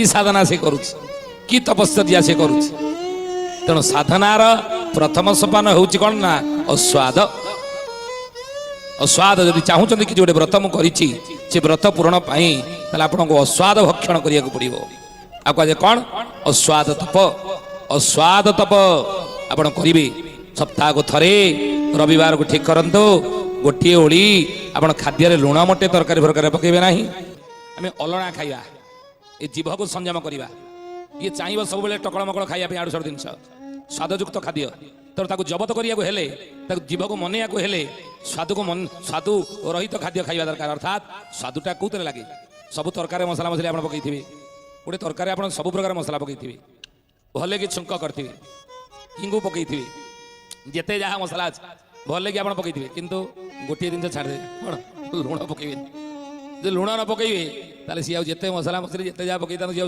कि साधना से करुच्ची कि तपस्या से करुच्ची तेणु साधनार प्रथम सोपान हूँ कौन ना अस्वाद अस्वाद जदि चाहूँ कि जोटे व्रत मुझे से व्रत पूरण आपको अस्वाद भक्षण करिया पड़ो आ कहे कौन अस्वाद तप आपण करेंगे सप्ताह को थरे रविवार को ठीक करंतु गोटे ओली आप खाद्य लुण मोटे तरकारी फरकारी पकेबे ना आम अलणा खाइबा ये जीभ को संयम करवा ये चाहिए सब टकल मकल खाइबा आड़ू साड़ू जिन स्वादयुक्त खाद्य तो जबत करने जीभ को मनैया स्वाद को स्वादु रहित खाद्य खाइबा दरकार अर्थात स्वादुटा कौन लगे सब तरकारी मसला मसली आप पकई गोटे तरकारी आप सब प्रकार मसला पकई भले कि छुंक करेंगे हिंगू पकई जिते जहाँ मसला अच्छे भले कि आप पकई किंतु गोटे जिन छाड़े कौन लुण पकईबे जो लुण न पकईबे ताले सी जिते मसला मसली जिते जहाँ पकई